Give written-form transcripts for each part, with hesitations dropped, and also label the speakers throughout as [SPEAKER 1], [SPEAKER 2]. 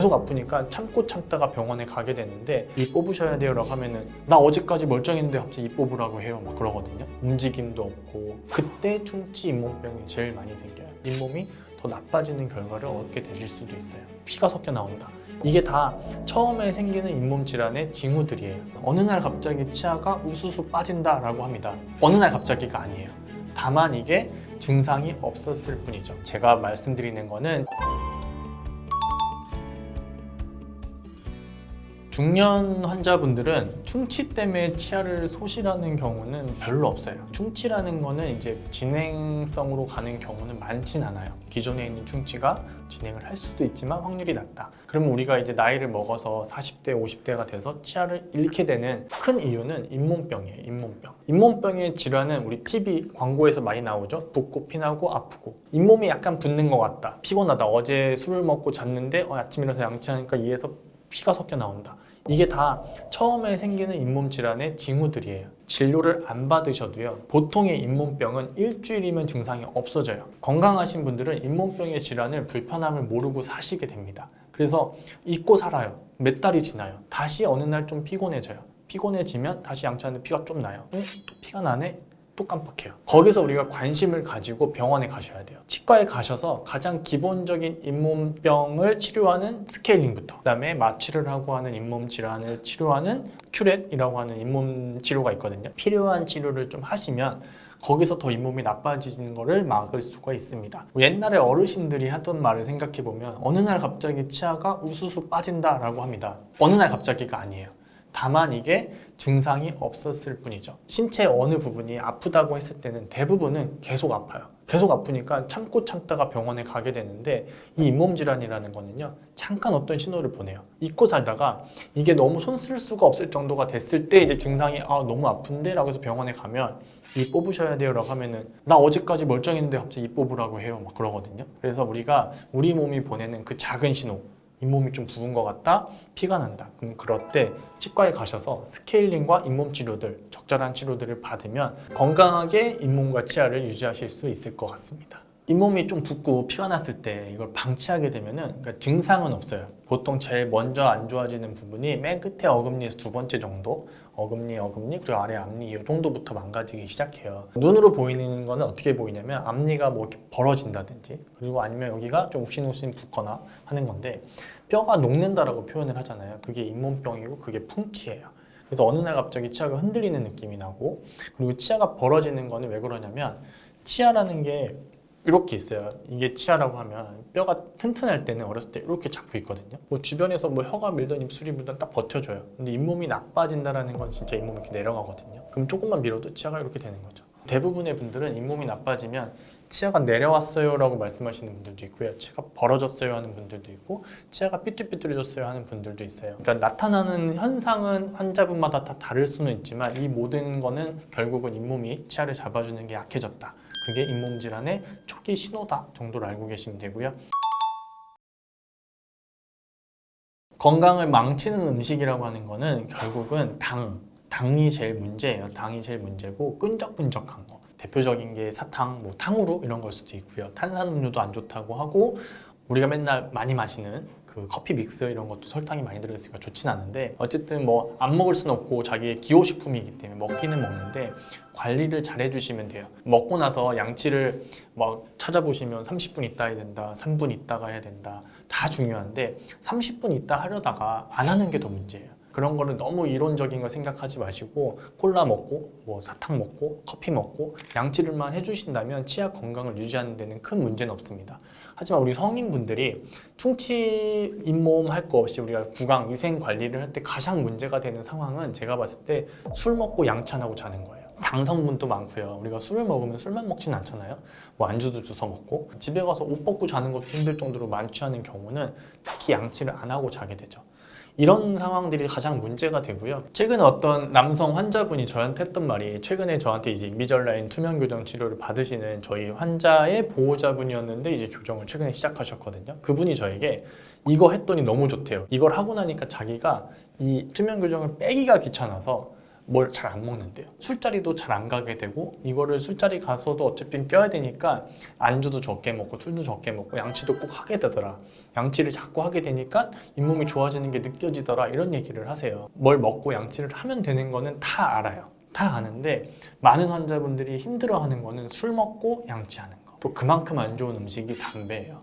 [SPEAKER 1] 계속 아프니까 참고 참다가 병원에 가게 되는데 이 뽑으셔야 돼요 라고 하면은 나 어제까지 멀쩡했는데 갑자기 이 뽑으라고 해요 막 그러거든요. 움직임도 없고 그때 충치 잇몸병이 제일 많이 생겨요. 잇몸이 더 나빠지는 결과를 얻게 되실 수도 있어요. 피가 섞여 나온다. 이게 다 처음에 생기는 잇몸 질환의 징후들이에요. 어느 날 갑자기 치아가 우수수 빠진다 라고 합니다. 어느 날 갑자기가 아니에요. 다만 이게 증상이 없었을 뿐이죠. 제가 말씀드리는 거는 중년 환자분들은 충치 때문에 치아를 소실하는 경우는 별로 없어요. 충치라는 거는 이제 진행성으로 가는 경우는 많진 않아요. 기존에 있는 충치가 진행을 할 수도 있지만 확률이 낮다. 그러면 우리가 이제 나이를 먹어서 40대, 50대가 돼서 치아를 잃게 되는 큰 이유는 잇몸병이에요. 잇몸병. 잇몸병의 질환은 우리 TV 광고에서 많이 나오죠. 붓고 피나고 아프고 잇몸이 약간 붓는 것 같다. 피곤하다. 어제 술을 먹고 잤는데 아침에 일어나서 양치하니까 이에서 피가 섞여 나온다. 이게 다 처음에 생기는 잇몸 질환의 징후들이에요. 진료를 안 받으셔도요. 보통의 잇몸병은 일주일이면 증상이 없어져요. 건강하신 분들은 잇몸병의 질환을 불편함을 모르고 사시게 됩니다. 그래서 잊고 살아요. 몇 달이 지나요. 다시 어느 날 좀 피곤해져요. 피곤해지면 다시 양치하는데 피가 좀 나요. 또 피가 나네? 또 깜빡해요. 거기서 우리가 관심을 가지고 병원에 가셔야 돼요. 치과에 가셔서 가장 기본적인 잇몸병을 치료하는 스케일링부터, 그 다음에 마취를 하고 하는 잇몸 질환을 치료하는 큐렛이라고 하는 잇몸 치료가 있거든요. 필요한 치료를 좀 하시면 거기서 더 잇몸이 나빠지는 거를 막을 수가 있습니다. 옛날에 어르신들이 하던 말을 생각해보면 어느 날 갑자기 치아가 우수수 빠진다라고 합니다. 어느 날 갑자기가 아니에요. 다만 이게 증상이 없었을 뿐이죠. 신체 어느 부분이 아프다고 했을 때는 대부분은 계속 아파요. 계속 아프니까 참고 참다가 병원에 가게 되는데 이 잇몸 질환이라는 거는요. 잠깐 어떤 신호를 보내요. 잊고 살다가 이게 너무 손 쓸 수가 없을 정도가 됐을 때 이제 증상이 너무 아픈데 라고 해서 병원에 가면 이 뽑으셔야 돼요 라고 하면은 나 어제까지 멀쩡했는데 갑자기 이 뽑으라고 해요 막 그러거든요. 그래서 우리가 우리 몸이 보내는 그 작은 신호, 잇몸이 좀 부은 것 같다, 피가 난다. 그럼 그럴 때 치과에 가셔서 스케일링과 잇몸 치료들, 적절한 치료들을 받으면 건강하게 잇몸과 치아를 유지하실 수 있을 것 같습니다. 잇몸이 좀 붓고 피가 났을 때 이걸 방치하게 되면은 그러니까 증상은 없어요. 보통 제일 먼저 안 좋아지는 부분이 맨 끝에 어금니에서 두 번째 정도, 어금니 그리고 아래 앞니 이 정도부터 망가지기 시작해요. 눈으로 보이는 거는 어떻게 보이냐면 앞니가 뭐 이렇게 벌어진다든지, 그리고 아니면 여기가 좀 욱신욱신 붓거나 하는 건데, 뼈가 녹는다라고 표현을 하잖아요. 그게 잇몸병이고 그게 풍치예요. 그래서 어느 날 갑자기 치아가 흔들리는 느낌이 나고, 그리고 치아가 벌어지는 거는 왜 그러냐면 치아라는 게 이렇게 있어요. 이게 치아라고 하면 뼈가 튼튼할 때는 어렸을 때 이렇게 잡고 있거든요. 뭐 주변에서 뭐 혀가 밀던 입술이 밀던 딱 버텨줘요. 근데 잇몸이 나빠진다라는 건 진짜 잇몸이 이렇게 내려가거든요. 그럼 조금만 밀어도 치아가 이렇게 되는 거죠. 대부분의 분들은 잇몸이 나빠지면 치아가 내려왔어요 라고 말씀하시는 분들도 있고요. 치아가 벌어졌어요 하는 분들도 있고, 치아가 삐뚤삐뚤해졌어요 하는 분들도 있어요. 그러니까 나타나는 현상은 환자분마다 다 다를 수는 있지만 이 모든 거는 결국은 잇몸이 치아를 잡아주는 게 약해졌다. 그게 잇몸 질환의 초기 신호다 정도로 알고 계시면 되고요. 건강을 망치는 음식이라고 하는 거는 결국은 당이 제일 문제예요. 당이 제일 문제고, 끈적끈적한 거. 대표적인 게 사탕, 뭐 탕후루 이런 걸 수도 있고요. 탄산음료도 안 좋다고 하고, 우리가 맨날 많이 마시는 그 커피 믹스 이런 것도 설탕이 많이 들어있으니까 좋진 않은데, 어쨌든 뭐 안 먹을 수는 없고 자기의 기호식품이기 때문에 먹기는 먹는데 관리를 잘 해주시면 돼요. 먹고 나서 양치를 막 찾아보시면 30분 있다 해야 된다, 3분 있다가 해야 된다, 다 중요한데 30분 있다 하려다가 안 하는 게 더 문제예요. 그런 거를 너무 이론적인 걸 생각하지 마시고 콜라 먹고 뭐 사탕 먹고 커피 먹고 양치를만 해주신다면 치아 건강을 유지하는 데는 큰 문제는 없습니다. 하지만 우리 성인분들이 충치 잇몸 할 거 없이 우리가 구강 위생 관리를 할 때 가장 문제가 되는 상황은 제가 봤을 때 술 먹고 양치 안 하고 자는 거예요. 당 성분도 많고요. 우리가 술을 먹으면 술만 먹진 않잖아요. 뭐 안주도 주워 먹고 집에 가서 옷 벗고 자는 것도 힘들 정도로 만취하는 경우는 특히 양치를 안 하고 자게 되죠. 이런 상황들이 가장 문제가 되고요. 최근에 어떤 남성 환자분이 저한테 했던 말이, 최근에 저한테 이제 인비절라인 투명 교정 치료를 받으시는 저희 환자의 보호자분이었는데 이제 교정을 최근에 시작하셨거든요. 그분이 저에게 이거 했더니 너무 좋대요. 이걸 하고 나니까 자기가 이 투명 교정을 빼기가 귀찮아서 뭘 잘 안 먹는데요. 술자리도 잘 안 가게 되고 이거를 술자리 가서도 어차피 껴야 되니까 안주도 적게 먹고 술도 적게 먹고 양치도 꼭 하게 되더라. 양치를 자꾸 하게 되니까 잇몸이 좋아지는 게 느껴지더라. 이런 얘기를 하세요. 뭘 먹고 양치를 하면 되는 거는 다 알아요. 다 아는데 많은 환자분들이 힘들어하는 거는 술 먹고 양치하는 거. 또 그만큼 안 좋은 음식이 담배예요.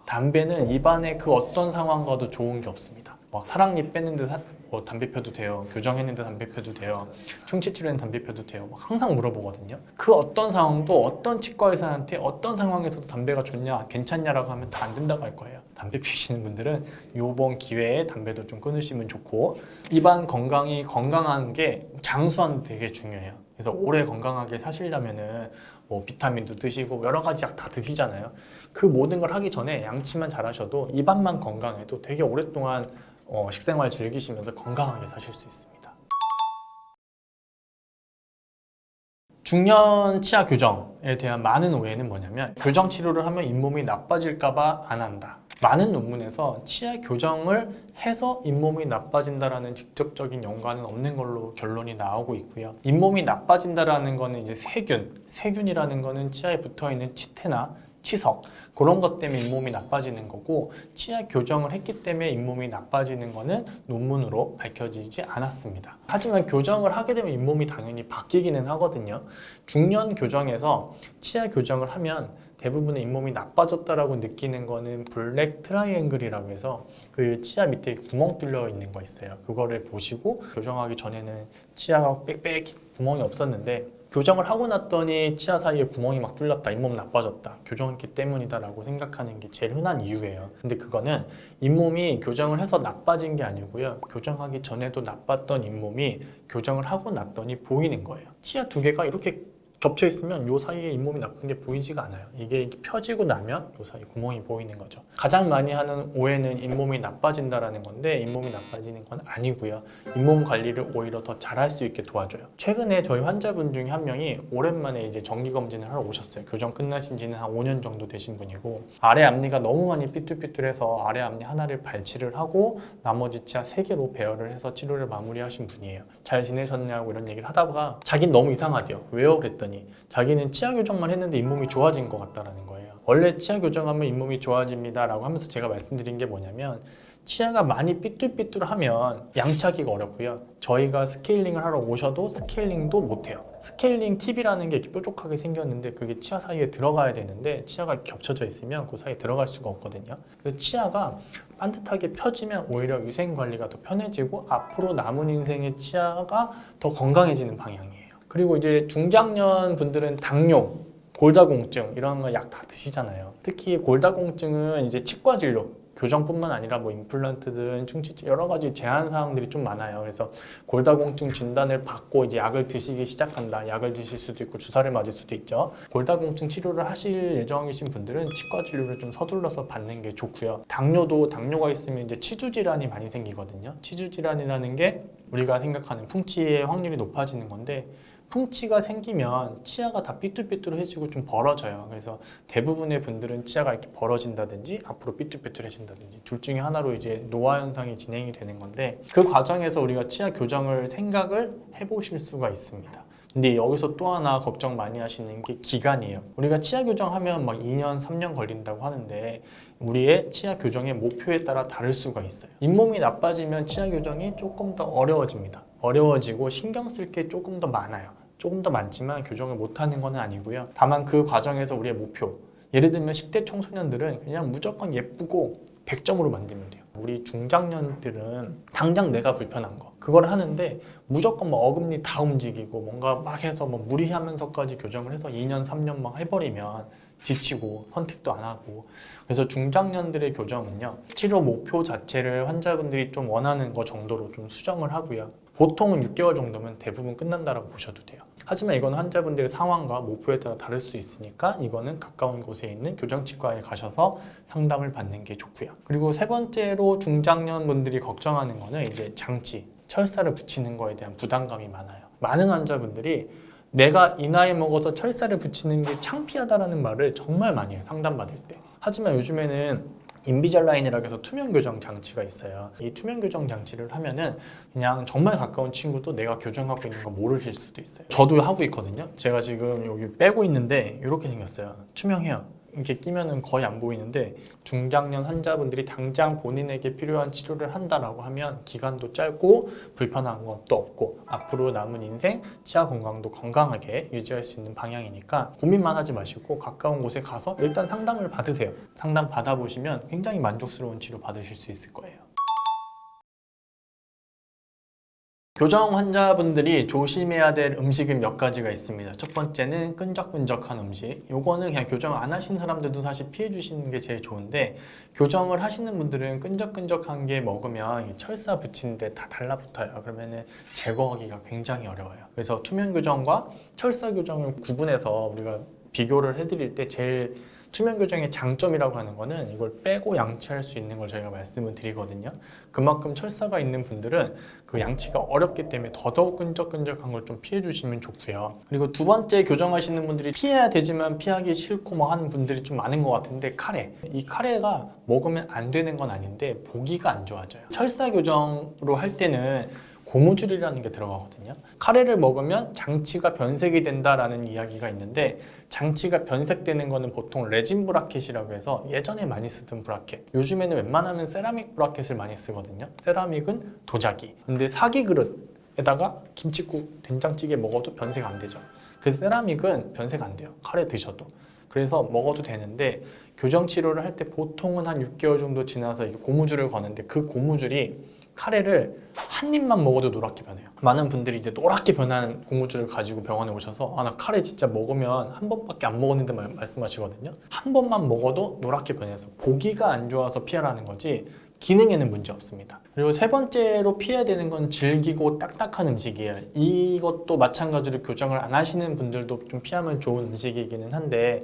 [SPEAKER 1] 담배는 입안에 그 어떤 상황과도 좋은 게 없습니다. 막 사랑니 뺐는데 뭐 담배 펴도 돼요. 교정했는데 담배 펴도 돼요. 충치 치료했는데 담배 펴도 돼요. 막 항상 물어보거든요. 그 어떤 상황도 어떤 치과 의사한테 어떤 상황에서도 담배가 좋냐, 괜찮냐라고 하면 다 안 된다고 할 거예요. 담배 피시는 분들은 이번 기회에 담배도 좀 끊으시면 좋고, 입안 건강이 건강한 게 장수하는 데 되게 중요해요. 그래서 오래 건강하게 사시려면은 뭐 비타민도 드시고 여러 가지 약 다 드시잖아요. 그 모든 걸 하기 전에 양치만 잘하셔도 입안만 건강해도 되게 오랫동안 식생활 즐기시면서 건강하게 사실 수 있습니다. 중년 치아 교정에 대한 많은 오해는 뭐냐면 교정 치료를 하면 잇몸이 나빠질까봐 안 한다. 많은 논문에서 치아 교정을 해서 잇몸이 나빠진다라는 직접적인 연관은 없는 걸로 결론이 나오고 있고요. 잇몸이 나빠진다라는 거는 이제 세균이라는 거는 치아에 붙어있는 치태나 치석 그런 것 때문에 잇몸이 나빠지는 거고, 치아 교정을 했기 때문에 잇몸이 나빠지는 거는 논문으로 밝혀지지 않았습니다. 하지만 교정을 하게 되면 잇몸이 당연히 바뀌기는 하거든요. 중년 교정에서 치아 교정을 하면 대부분의 잇몸이 나빠졌다라고 느끼는 거는 블랙 트라이앵글이라고 해서 그 치아 밑에 구멍 뚫려 있는 거 있어요. 그거를 보시고, 교정하기 전에는 치아가 빽빽히 구멍이 없었는데 교정을 하고 났더니 치아 사이에 구멍이 막 뚫렸다, 잇몸 나빠졌다, 교정했기 때문이다 라고 생각하는 게 제일 흔한 이유예요. 근데 그거는 잇몸이 교정을 해서 나빠진 게 아니고요, 교정하기 전에도 나빴던 잇몸이 교정을 하고 났더니 보이는 거예요. 치아 두 개가 이렇게 겹쳐 있으면 이 사이에 잇몸이 나쁜 게 보이지가 않아요. 이게 펴지고 나면 이 사이 구멍이 보이는 거죠. 가장 많이 하는 오해는 잇몸이 나빠진다라는 건데, 잇몸이 나빠지는 건 아니고요. 잇몸 관리를 오히려 더 잘할 수 있게 도와줘요. 최근에 저희 환자분 중에 한 명이 오랜만에 이제 정기 검진을 하러 오셨어요. 교정 끝나신 지는 한 5년 정도 되신 분이고, 아래 앞니가 너무 많이 삐뚤삐뚤해서 아래 앞니 하나를 발치를 하고 나머지 치아 3개로 배열을 해서 치료를 마무리하신 분이에요. 잘 지내셨냐고 이런 얘기를 하다가 자기는 너무 이상하대요. 왜요? 그랬더니 자기는 치아 교정만 했는데 잇몸이 좋아진 것 같다라는 거예요. 원래 치아 교정하면 잇몸이 좋아집니다 라고 하면서 제가 말씀드린 게 뭐냐면, 치아가 많이 삐뚤삐뚤하면 양치하기가 어렵고요. 저희가 스케일링을 하러 오셔도 스케일링도 못해요. 스케일링 팁이라는 게 이렇게 뾰족하게 생겼는데 그게 치아 사이에 들어가야 되는데 치아가 겹쳐져 있으면 그 사이에 들어갈 수가 없거든요. 그래서 치아가 반듯하게 펴지면 오히려 위생 관리가 더 편해지고 앞으로 남은 인생의 치아가 더 건강해지는 방향이에요. 그리고 이제 중장년 분들은 당뇨, 골다공증 이런 거 약 다 드시잖아요. 특히 골다공증은 이제 치과 진료, 교정뿐만 아니라 뭐 임플란트든 충치 여러 가지 제한 사항들이 좀 많아요. 그래서 골다공증 진단을 받고 이제 약을 드시기 시작한다. 약을 드실 수도 있고 주사를 맞을 수도 있죠. 골다공증 치료를 하실 예정이신 분들은 치과 진료를 좀 서둘러서 받는 게 좋고요. 당뇨가 있으면 이제 치주 질환이 많이 생기거든요. 치주 질환이라는 게 우리가 생각하는 풍치의 확률이 높아지는 건데, 풍치가 생기면 치아가 다 삐뚤삐뚤해지고 좀 벌어져요. 그래서 대부분의 분들은 치아가 이렇게 벌어진다든지 앞으로 삐뚤삐뚤해진다든지 둘 중에 하나로 이제 노화 현상이 진행이 되는 건데, 그 과정에서 우리가 치아 교정을 생각을 해보실 수가 있습니다. 근데 여기서 또 하나 걱정 많이 하시는 게 기간이에요. 우리가 치아 교정하면 막 2년, 3년 걸린다고 하는데 우리의 치아 교정의 목표에 따라 다를 수가 있어요. 잇몸이 나빠지면 치아 교정이 조금 더 어려워지고 신경 쓸 게 조금 더 많아요. 조금 더 많지만 교정을 못하는 건 아니고요. 다만 그 과정에서 우리의 목표, 예를 들면 10대 청소년들은 그냥 무조건 예쁘고 100점으로 만들면 돼요. 우리 중장년들은 당장 내가 불편한 거 그걸 하는데 무조건 뭐 어금니 다 움직이고 뭔가 막 해서 뭐 무리하면서까지 교정을 해서 2년 3년 막 해버리면 지치고 선택도 안 하고, 그래서 중장년들의 교정은요, 치료 목표 자체를 환자분들이 좀 원하는 거 정도로 좀 수정을 하고요. 보통은 6개월 정도면 대부분 끝난다라고 보셔도 돼요. 하지만 이건 환자분들의 상황과 목표에 따라 다를 수 있으니까 이거는 가까운 곳에 있는 교정치과에 가셔서 상담을 받는 게 좋고요. 그리고 세 번째로 중장년 분들이 걱정하는 거는 이제 장치, 철사를 붙이는 거에 대한 부담감이 많아요. 많은 환자분들이 내가 이 나이 먹어서 철사를 붙이는 게 창피하다라는 말을 정말 많이 해요, 상담받을 때. 하지만 요즘에는 인비절라인이라고 해서 투명 교정 장치가 있어요. 이 투명 교정 장치를 하면은 그냥 정말 가까운 친구도 내가 교정하고 있는 거 모르실 수도 있어요. 저도 하고 있거든요. 제가 지금 여기 빼고 있는데 이렇게 생겼어요. 투명해요. 이렇게 끼면은 거의 안 보이는데 중장년 환자분들이 당장 본인에게 필요한 치료를 한다라고 하면 기간도 짧고 불편한 것도 없고 앞으로 남은 인생 치아 건강도 건강하게 유지할 수 있는 방향이니까 고민만 하지 마시고 가까운 곳에 가서 일단 상담을 받으세요. 상담 받아보시면 굉장히 만족스러운 치료 받으실 수 있을 거예요. 교정 환자분들이 조심해야 될 음식은 몇 가지가 있습니다. 첫 번째는 끈적끈적한 음식. 요거는 그냥 교정 안 하신 사람들도 사실 피해 주시는 게 제일 좋은데 교정을 하시는 분들은 끈적끈적한 게 먹으면 철사 붙이는데 다 달라붙어요. 그러면은 제거하기가 굉장히 어려워요. 그래서 투명 교정과 철사 교정을 구분해서 우리가 비교를 해드릴 때 제일 투명 교정의 장점이라고 하는 거는 이걸 빼고 양치할 수 있는 걸 저희가 말씀을 드리거든요. 그만큼 철사가 있는 분들은 그 양치가 어렵기 때문에 더더욱 끈적끈적한 걸 좀 피해 주시면 좋고요. 그리고 두 번째 교정하시는 분들이 피해야 되지만 피하기 싫고 뭐 하는 분들이 좀 많은 것 같은데 카레. 이 카레가 먹으면 안 되는 건 아닌데 보기가 안 좋아져요. 철사 교정으로 할 때는 고무줄이라는 게 들어가거든요. 카레를 먹으면 장치가 변색이 된다라는 이야기가 있는데 장치가 변색되는 거는 보통 레진 브라켓이라고 해서 예전에 많이 쓰던 브라켓, 요즘에는 웬만하면 세라믹 브라켓을 많이 쓰거든요. 세라믹은 도자기, 근데 사기 그릇에다가 김치국, 된장찌개 먹어도 변색 안 되죠. 그래서 세라믹은 변색 안 돼요. 카레 드셔도. 그래서 먹어도 되는데 교정 치료를 할 때 보통은 한 6개월 정도 지나서 이게 고무줄을 거는데 그 고무줄이 카레를 한 입만 먹어도 노랗게 변해요. 많은 분들이 이제 노랗게 변한 고무줄을 가지고 병원에 오셔서 나 카레 진짜 먹으면 한 번밖에 안 먹었는데 말씀하시거든요. 한 번만 먹어도 노랗게 변해서 보기가 안 좋아서 피하라는 거지 기능에는 문제 없습니다. 그리고 세 번째로 피해야 되는 건 질기고 딱딱한 음식이에요. 이것도 마찬가지로 교정을 안 하시는 분들도 좀 피하면 좋은 음식이기는 한데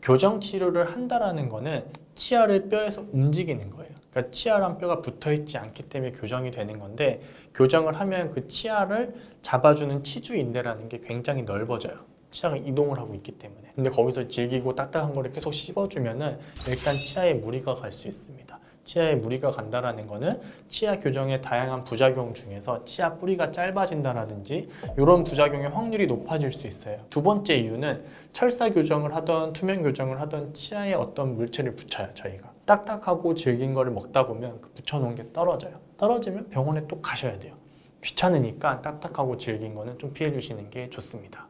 [SPEAKER 1] 교정 치료를 한다라는 거는 치아를 뼈에서 움직이는 거예요. 그러니까 치아랑 뼈가 붙어있지 않기 때문에 교정이 되는 건데 교정을 하면 그 치아를 잡아주는 치주인대라는 게 굉장히 넓어져요. 치아가 이동을 하고 있기 때문에. 근데 거기서 질기고 딱딱한 거를 계속 씹어주면은 일단 치아에 무리가 갈 수 있습니다. 치아에 무리가 간다라는 거는 치아 교정의 다양한 부작용 중에서 치아 뿌리가 짧아진다라든지 이런 부작용의 확률이 높아질 수 있어요. 두 번째 이유는 철사 교정을 하던 투명 교정을 하던 치아에 어떤 물체를 붙여요. 저희가 딱딱하고 질긴 거를 먹다 보면 그 붙여놓은 게 떨어져요. 떨어지면 병원에 또 가셔야 돼요. 귀찮으니까 딱딱하고 질긴 거는 좀 피해 주시는 게 좋습니다.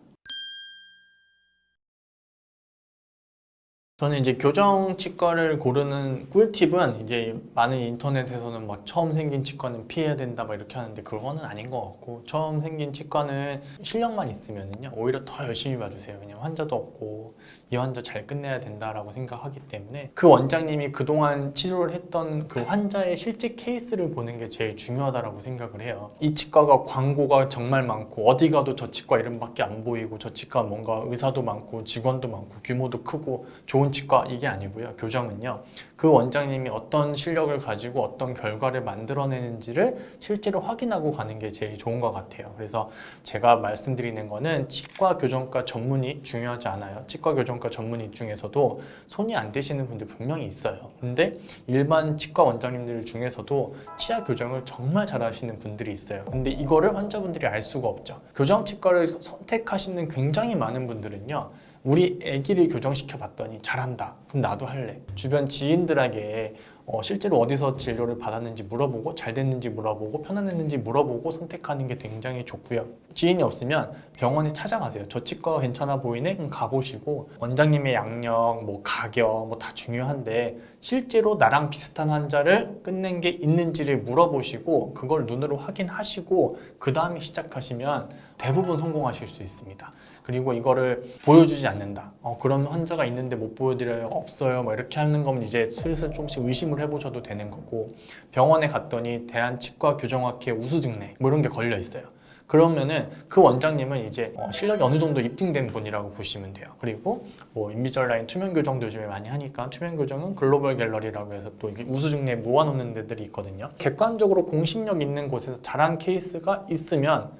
[SPEAKER 1] 저는 이제 교정 치과를 고르는 꿀팁은 이제 많은 인터넷에서는 막 처음 생긴 치과는 피해야 된다 막 이렇게 하는데 그거는 아닌 것 같고 처음 생긴 치과는 실력만 있으면은요 오히려 더 열심히 봐주세요. 왜냐면 환자도 없고 이 환자 잘 끝내야 된다라고 생각하기 때문에 그 원장님이 그동안 치료를 했던 그 환자의 실제 케이스를 보는 게 제일 중요하다라고 생각을 해요. 이 치과가 광고가 정말 많고 어디 가도 저 치과 이름밖에 안 보이고 저 치과 뭔가 의사도 많고 직원도 많고 규모도 크고 좋은 치과 이게 아니고요. 교정은요. 그 원장님이 어떤 실력을 가지고 어떤 결과를 만들어내는지를 실제로 확인하고 가는 게 제일 좋은 것 같아요. 그래서 제가 말씀드리는 거는 치과 교정과 전문의 중요하지 않아요. 치과 교정과 전문의 중에서도 손이 안 되시는 분들 분명히 있어요. 근데 일반 치과 원장님들 중에서도 치아 교정을 정말 잘하시는 분들이 있어요. 근데 이거를 환자분들이 알 수가 없죠. 교정 치과를 선택하시는 굉장히 많은 분들은요. 우리 아기를 교정시켜 봤더니 잘한다. 그럼 나도 할래. 주변 지인들에게 실제로 어디서 진료를 받았는지 물어보고 잘 됐는지 물어보고 편안했는지 물어보고 선택하는 게 굉장히 좋고요. 지인이 없으면 병원에 찾아가세요. 저 치과가 괜찮아 보이네? 그럼 가보시고 원장님의 양력, 뭐 가격 뭐 다 중요한데 실제로 나랑 비슷한 환자를 끝낸 게 있는지를 물어보시고 그걸 눈으로 확인하시고 그 다음에 시작하시면 대부분 성공하실 수 있습니다. 그리고 이거를 보여주지 않는다. 그런 환자가 있는데 못 보여드려요. 없어요. 뭐 이렇게 하는 거면 이제 슬슬 조금씩 의심을 해보셔도 되는 거고 병원에 갔더니 대한치과교정학회 우수증례 뭐 이런 게 걸려 있어요. 그러면은 그 원장님은 이제 실력이 어느 정도 입증된 분이라고 보시면 돼요. 그리고 뭐 인비절라인 투명 교정도 요즘에 많이 하니까 투명 교정은 글로벌 갤러리라고 해서 또 이게 우수증례 모아놓는 데들이 있거든요. 객관적으로 공신력 있는 곳에서 잘한 케이스가 있으면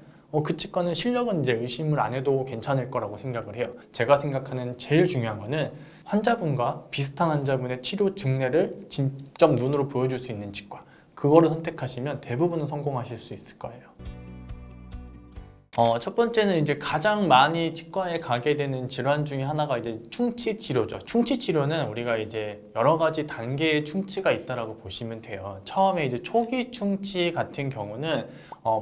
[SPEAKER 1] 그 치과는 실력은 이제 의심을 안 해도 괜찮을 거라고 생각을 해요. 제가 생각하는 제일 중요한 거는 환자분과 비슷한 환자분의 치료 증례를 직접 눈으로 보여줄 수 있는 치과, 그거를 선택하시면 대부분은 성공하실 수 있을 거예요. 첫 번째는 이제 가장 많이 치과에 가게 되는 질환 중에 하나가 이제 충치 치료죠. 충치 치료는 우리가 이제 여러 가지 단계의 충치가 있다라고 보시면 돼요. 처음에 이제 초기 충치 같은 경우는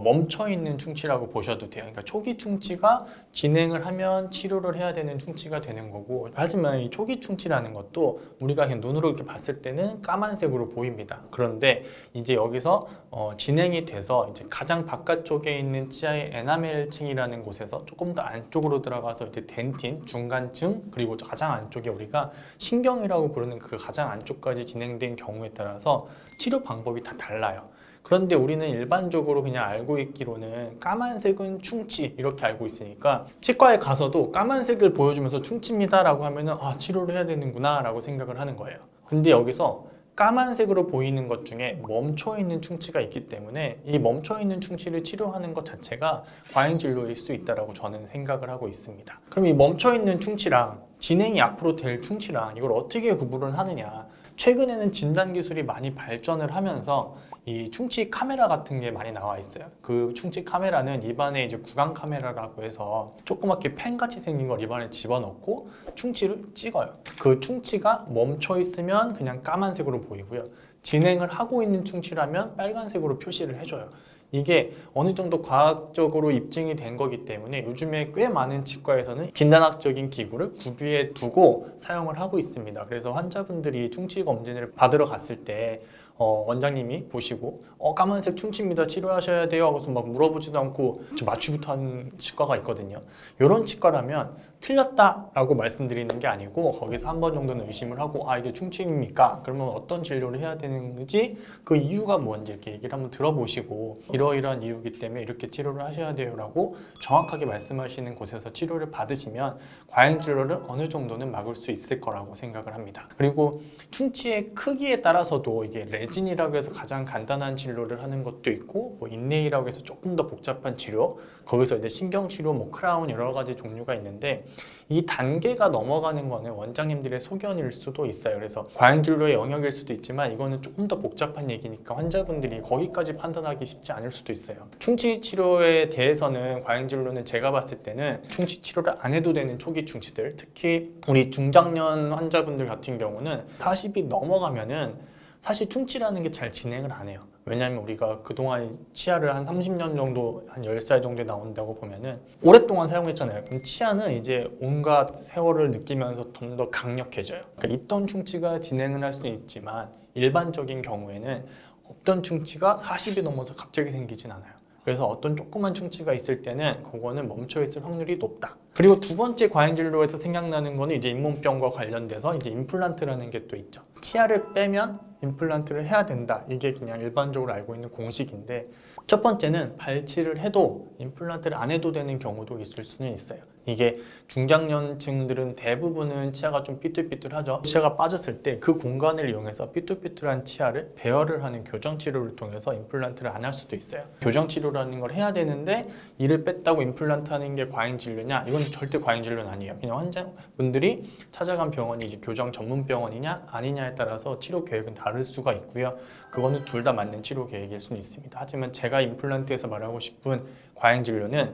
[SPEAKER 1] 멈춰 있는 충치라고 보셔도 돼요. 그러니까 초기 충치가 진행을 하면 치료를 해야 되는 충치가 되는 거고, 하지만 이 초기 충치라는 것도 우리가 그냥 눈으로 이렇게 봤을 때는 까만색으로 보입니다. 그런데 이제 여기서 진행이 돼서 이제 가장 바깥쪽에 있는 치아의 에나멜층이라는 곳에서 조금 더 안쪽으로 들어가서 이제 덴틴, 중간층, 그리고 가장 안쪽에 우리가 신경이라고 부르는 그 가장 안쪽까지 진행된 경우에 따라서 치료 방법이 다 달라요. 그런데 우리는 일반적으로 그냥 알고 있기로는 까만색은 충치 이렇게 알고 있으니까 치과에 가서도 까만색을 보여주면서 충치입니다 라고 하면은 치료를 해야 되는구나 라고 생각을 하는 거예요. 근데 여기서 까만색으로 보이는 것 중에 멈춰있는 충치가 있기 때문에 이 멈춰있는 충치를 치료하는 것 자체가 과잉진료일 수 있다고 저는 생각을 하고 있습니다. 그럼 이 멈춰있는 충치랑 진행이 앞으로 될 충치랑 이걸 어떻게 구분을 하느냐, 최근에는 진단 기술이 많이 발전을 하면서 이 충치 카메라 같은 게 많이 나와 있어요. 그 충치 카메라는 입안에 이제 구강 카메라라고 해서 조그맣게 펜같이 생긴 걸 입안에 집어넣고 충치를 찍어요. 그 충치가 멈춰 있으면 그냥 까만색으로 보이고요. 진행을 하고 있는 충치라면 빨간색으로 표시를 해줘요. 이게 어느 정도 과학적으로 입증이 된 거기 때문에 요즘에 꽤 많은 치과에서는 진단학적인 기구를 구비해 두고 사용을 하고 있습니다. 그래서 환자분들이 충치 검진을 받으러 갔을 때 원장님이 보시고 까만색 충치입니다, 치료하셔야 돼요 하고서 막 물어보지도 않고 마취부터 하는 치과가 있거든요. 이런 치과라면 틀렸다라고 말씀드리는 게 아니고 거기서 한 번 정도는 의심을 하고 이게 충치입니까? 그러면 어떤 진료를 해야 되는지, 그 이유가 뭔지 이렇게 얘기를 한번 들어보시고 이러이러한 이유이기 때문에 이렇게 치료를 하셔야 돼요 라고 정확하게 말씀하시는 곳에서 치료를 받으시면 과잉진료를 어느 정도는 막을 수 있을 거라고 생각을 합니다. 그리고 충치의 크기에 따라서도 이게 레진이라고 해서 가장 간단한 진료를 하는 것도 있고, 인레이라고 해서 조금 더 복잡한 치료, 거기서 이제 신경치료, 크라운 여러 가지 종류가 있는데 이 단계가 넘어가는 거는 원장님들의 소견일 수도 있어요. 그래서 과잉진료의 영역일 수도 있지만 이거는 조금 더 복잡한 얘기니까 환자분들이 거기까지 판단하기 쉽지 않을 수도 있어요. 충치 치료에 대해서는 과잉진료는 제가 봤을 때는 충치 치료를 안 해도 되는 초기 충치들, 특히 우리 중장년 환자분들 같은 경우는 40이 넘어가면은 사실 충치라는 게 잘 진행을 안 해요. 왜냐하면 우리가 그동안 치아를 한 30년 정도, 한 10살 정도에 나온다고 보면은 오랫동안 사용했잖아요. 그럼 치아는 이제 온갖 세월을 느끼면서 좀 더 강력해져요. 그러니까 있던 충치가 진행을 할 수는 있지만 일반적인 경우에는 없던 충치가 40이 넘어서 갑자기 생기진 않아요. 그래서 어떤 조그만 충치가 있을 때는 그거는 멈춰 있을 확률이 높다. 그리고 두 번째 과잉진료에서 생각나는 거는 이제 잇몸병과 관련돼서 이제 임플란트라는 게 또 있죠. 치아를 빼면 임플란트를 해야 된다. 이게 그냥 일반적으로 알고 있는 공식인데, 첫 번째는 발치를 해도 임플란트를 안 해도 되는 경우도 있을 수는 있어요. 이게 중장년층들은 대부분은 치아가 좀 삐뚤삐뚤하죠. 치아가 빠졌을 때 그 공간을 이용해서 삐뚤삐뚤한 치아를 배열을 하는 교정치료를 통해서 임플란트를 안 할 수도 있어요. 교정치료라는 걸 해야 되는데 이를 뺐다고 임플란트 하는 게 과잉진료냐? 이건 절대 과잉진료는 아니에요. 그냥 환자분들이 찾아간 병원이 이제 교정 전문 병원이냐 아니냐에 따라서 치료 계획은 다를 수가 있고요. 그거는 둘 다 맞는 치료 계획일 수는 있습니다. 하지만 제가 임플란트에서 말하고 싶은 과잉진료는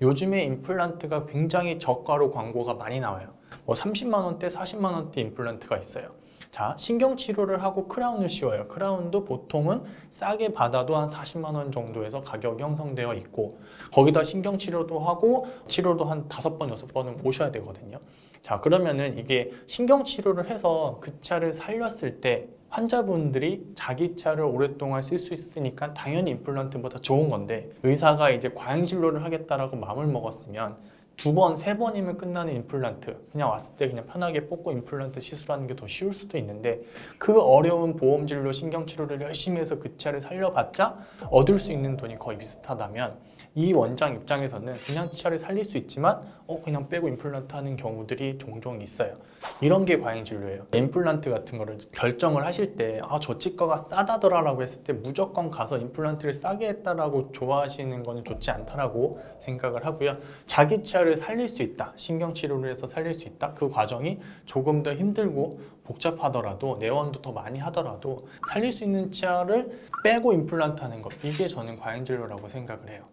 [SPEAKER 1] 요즘에 임플란트가 굉장히 저가로 광고가 많이 나와요. 30만 원대, 40만 원대 임플란트가 있어요. 자, 신경치료를 하고 크라운을 씌워요. 크라운도 보통은 싸게 받아도 한 40만 원 정도에서 가격이 형성되어 있고, 거기다 신경치료도 하고 치료도 한 5번, 6번은 오셔야 되거든요. 자, 그러면은 이게 신경치료를 해서 그 차를 살렸을 때 환자분들이 자기 차를 오랫동안 쓸 수 있으니까 당연히 임플란트보다 좋은 건데, 의사가 이제 과잉진료를 하겠다라고 마음을 먹었으면 2번, 3번이면 끝나는 임플란트, 그냥 왔을 때 그냥 편하게 뽑고 임플란트 시술하는 게 더 쉬울 수도 있는데, 그 어려운 보험진료, 신경치료를 열심히 해서 그 치아를 살려봤자 얻을 수 있는 돈이 거의 비슷하다면 이 원장 입장에서는 그냥 치아를 살릴 수 있지만 그냥 빼고 임플란트 하는 경우들이 종종 있어요. 이런 게 과잉 진료예요. 임플란트 같은 거를 결정을 하실 때 저 치과가 싸다더라라고 했을 때 무조건 가서 임플란트를 싸게 했다라고 좋아하시는 거는 좋지 않다라고 생각을 하고요. 자기 치아를 살릴 수 있다, 신경치료를 해서 살릴 수 있다, 그 과정이 조금 더 힘들고 복잡하더라도 내원도 더 많이 하더라도 살릴 수 있는 치아를 빼고 임플란트 하는 것, 이게 저는 과잉 진료라고 생각을 해요.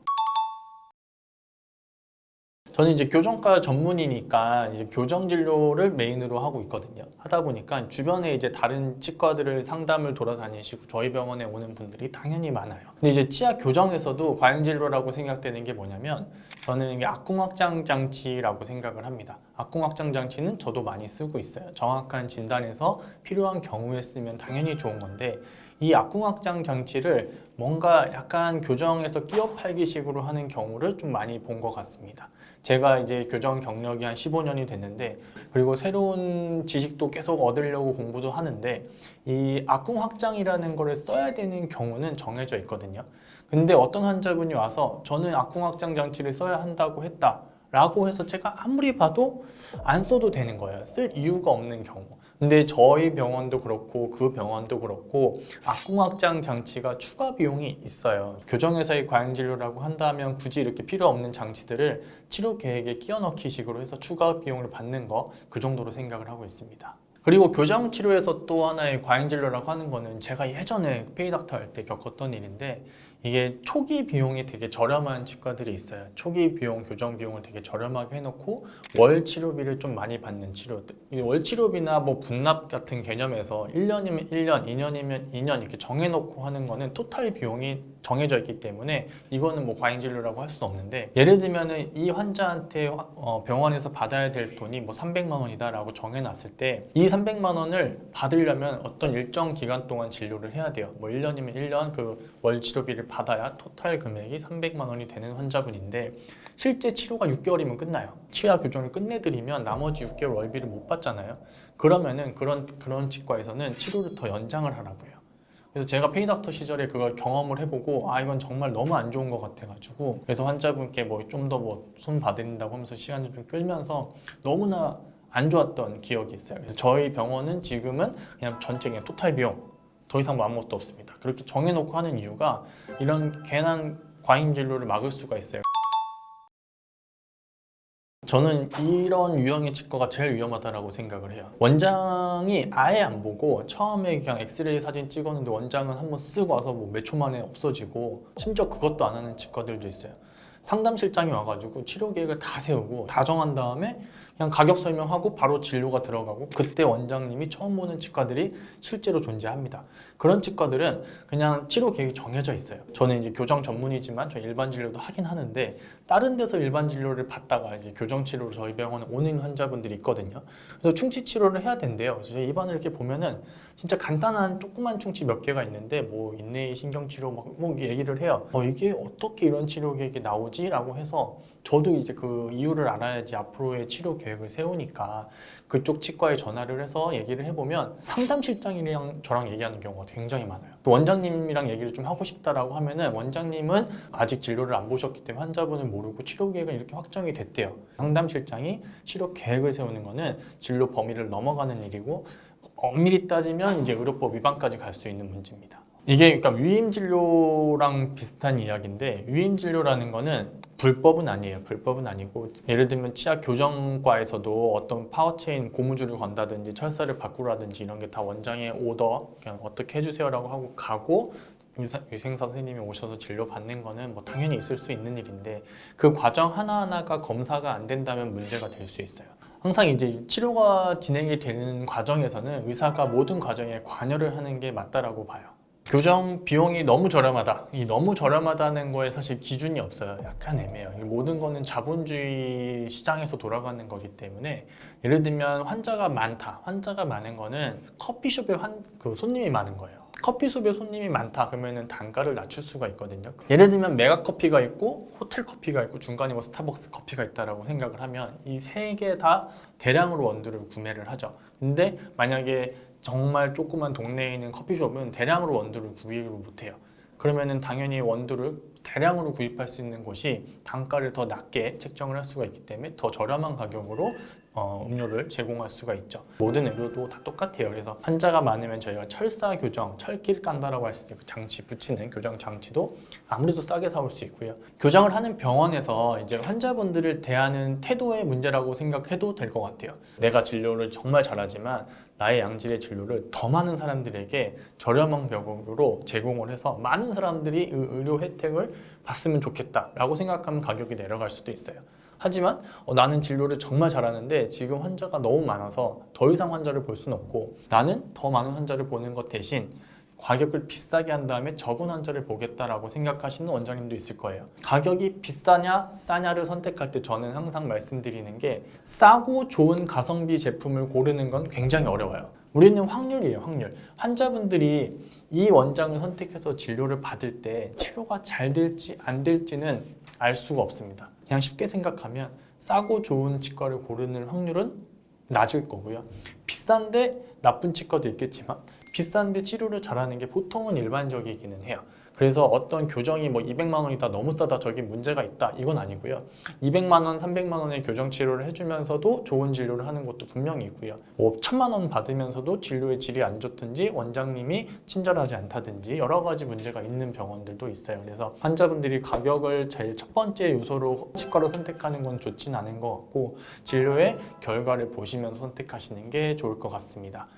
[SPEAKER 1] 저는 이제 교정과 전문이니까 이제 교정 진료를 메인으로 하고 있거든요. 하다 보니까 주변에 이제 다른 치과들을 상담을 돌아다니시고 저희 병원에 오는 분들이 당연히 많아요. 근데 이제 치아 교정에서도 과잉 진료라고 생각되는 게 뭐냐면, 저는 이게 악궁 확장 장치라고 생각을 합니다. 악궁 확장 장치는 저도 많이 쓰고 있어요. 정확한 진단에서 필요한 경우에 쓰면 당연히 좋은 건데, 이 악궁 확장 장치를 뭔가 약간 교정에서 끼어 팔기식으로 하는 경우를 좀 많이 본 것 같습니다. 제가 이제 교정 경력이 한 15년이 됐는데, 그리고 새로운 지식도 계속 얻으려고 공부도 하는데, 이 악궁 확장이라는 거를 써야 되는 경우는 정해져 있거든요. 근데 어떤 환자분이 와서 저는 악궁 확장 장치를 써야 한다고 했다 라고 해서 제가 아무리 봐도 안 써도 되는 거예요. 쓸 이유가 없는 경우. 근데 저희 병원도 그렇고 그 병원도 그렇고 악궁 확장 장치가 추가 비용이 있어요. 교정에서의 과잉 진료라고 한다면 굳이 이렇게 필요 없는 장치들을 치료 계획에 끼워 넣기 식으로 해서 추가 비용을 받는 거, 그 정도로 생각을 하고 있습니다. 그리고 교정 치료에서 또 하나의 과잉 진료라고 하는 거는 제가 예전에 페이닥터 할 때 겪었던 일인데, 이게 초기 비용이 되게 저렴한 치과들이 있어요. 초기 비용, 교정 비용을 되게 저렴하게 해놓고 월 치료비를 좀 많이 받는 치료들. 이 월 치료비나 뭐 분납 같은 개념에서 1년이면 1년, 2년이면 2년 이렇게 정해놓고 하는 거는 토탈 비용이 정해져 있기 때문에 이거는 뭐 과잉 진료라고 할 수 없는데, 예를 들면은 이 환자한테 병원에서 받아야 될 돈이 뭐 300만 원이다라고 정해놨을 때, 이 300만 원을 받으려면 어떤 일정 기간 동안 진료를 해야 돼요. 뭐 1년이면 1년 그 월 치료비를 받아야 토탈 금액이 300만 원이 되는 환자분인데, 실제 치료가 6개월이면 끝나요. 치아 교정을 끝내드리면 나머지 6개월 월비를 못 받잖아요. 그러면은 그런 치과에서는 치료를 더 연장을 하라고 해요. 그래서 제가 페이닥터 시절에 그걸 경험을 해보고 이건 정말 너무 안 좋은 것 같아가지고, 그래서 환자분께 뭐 좀 더 뭐 손 봐드린다고 하면서 시간을 좀 끌면서 너무나 안 좋았던 기억이 있어요. 그래서 저희 병원은 지금은 그냥 전체 그냥 토탈 비용, 더 이상 뭐 아무것도 없습니다. 그렇게 정해놓고 하는 이유가 이런 괜한 과잉 진료를 막을 수가 있어요. 저는 이런 유형의 치과가 제일 위험하다고 생각을 해요. 원장이 아예 안 보고 처음에 그냥 엑스레이 사진 찍었는데 원장은 한번 쓰고 와서 뭐 몇 초 만에 없어지고, 심지어 그것도 안 하는 치과들도 있어요. 상담실장이 와가지고 치료 계획을 다 세우고 다 정한 다음에 그냥 가격 설명하고 바로 진료가 들어가고, 그때 원장님이 처음 보는 치과들이 실제로 존재합니다. 그런 치과들은 그냥 치료 계획이 정해져 있어요. 저는 이제 교정 전문이지만 저 일반 진료도 하긴 하는데, 다른 데서 일반 진료를 받다가 이제 교정 치료로 저희 병원에 오는 환자분들이 있거든요. 그래서 충치 치료를 해야 된대요. 그래서 제 입안을 이렇게 보면은 진짜 간단한 조그만 충치 몇 개가 있는데 뭐 인내의 신경 치료 뭐 얘기를 해요. 이게 어떻게 이런 치료 계획이 나오지?라고 해서 저도 이제 그 이유를 알아야지 앞으로의 치료 계획을 세우니까 그쪽 치과에 전화를 해서 얘기를 해보면 상담실장이랑 저랑 얘기하는 경우가 굉장히 많아요. 또 원장님이랑 얘기를 좀 하고 싶다라고 하면은 원장님은 아직 진료를 안 보셨기 때문에 환자분을 모르고 치료 계획은 이렇게 확정이 됐대요. 상담실장이 치료 계획을 세우는 거는 진료 범위를 넘어가는 일이고, 엄밀히 따지면 이제 의료법 위반까지 갈 수 있는 문제입니다. 이게 그러니까 위임 진료랑 비슷한 이야기인데, 위임 진료라는 거는 불법은 아니에요. 불법은 아니고, 예를 들면 치아 교정과에서도 어떤 파워체인 고무줄을 건다든지 철사를 바꾸라든지 이런 게 다 원장의 오더, 그냥 어떻게 해주세요라고 하고 가고 위생사 선생님이 오셔서 진료 받는 거는 뭐 당연히 있을 수 있는 일인데, 그 과정 하나하나가 검사가 안 된다면 문제가 될 수 있어요. 항상 이제 치료가 진행이 되는 과정에서는 의사가 모든 과정에 관여를 하는 게 맞다라고 봐요. 교정 비용이 너무 저렴하다. 이 너무 저렴하다는 거에 사실 기준이 없어요. 약간 애매해요. 모든 거는 자본주의 시장에서 돌아가는 거기 때문에, 예를 들면 환자가 많다. 환자가 많은 거는 커피숍에 그 손님이 많은 거예요. 커피숍에 손님이 많다 그러면은 단가를 낮출 수가 있거든요. 예를 들면 메가커피가 있고 호텔 커피가 있고 중간에 뭐 스타벅스 커피가 있다라고 생각을 하면 이 세 개 다 대량으로 원두를 구매를 하죠. 근데 만약에 정말 조그만 동네에 있는 커피숍은 대량으로 원두를 구입을 못해요. 그러면은 당연히 원두를 대량으로 구입할 수 있는 곳이 단가를 더 낮게 책정을 할 수가 있기 때문에 더 저렴한 가격으로 음료를 제공할 수가 있죠. 모든 의료도 다 똑같아요. 그래서 환자가 많으면 저희가 철사 교정, 철길 깐다라고 했을 때 그 장치 붙이는 교정 장치도 아무래도 싸게 사올 수 있고요. 교정을 하는 병원에서 이제 환자분들을 대하는 태도의 문제라고 생각해도 될 것 같아요. 내가 진료를 정말 잘하지만 나의 양질의 진료를 더 많은 사람들에게 저렴한 가격으로 제공을 해서 많은 사람들이 의료 혜택을 봤으면 좋겠다라고 생각하면 가격이 내려갈 수도 있어요. 하지만 나는 진료를 정말 잘하는데 지금 환자가 너무 많아서 더 이상 환자를 볼 수는 없고 나는 더 많은 환자를 보는 것 대신 가격을 비싸게 한 다음에 적은 환자를 보겠다라고 생각하시는 원장님도 있을 거예요. 가격이 비싸냐 싸냐를 선택할 때 저는 항상 말씀드리는 게 싸고 좋은 가성비 제품을 고르는 건 굉장히 어려워요. 우리는 확률이에요, 확률. 환자분들이 이 원장을 선택해서 진료를 받을 때 치료가 잘 될지 안 될지는 알 수가 없습니다. 그냥 쉽게 생각하면 싸고 좋은 치과를 고르는 확률은 낮을 거고요. 비싼데 나쁜 치과도 있겠지만 비싼데 치료를 잘하는 게 보통은 일반적이기는 해요. 그래서 어떤 교정이 뭐 200만 원이다 너무 싸다 저기 문제가 있다 이건 아니고요. 200만 원, 300만 원의 교정 치료를 해주면서도 좋은 진료를 하는 것도 분명히 있고요. 뭐 1000만 원 받으면서도 진료의 질이 안 좋든지 원장님이 친절하지 않다든지 여러 가지 문제가 있는 병원들도 있어요. 그래서 환자분들이 가격을 제일 첫 번째 요소로 치과를 선택하는 건 좋진 않은 것 같고 진료의 결과를 보시면서 선택하시는 게 좋을 것 같습니다.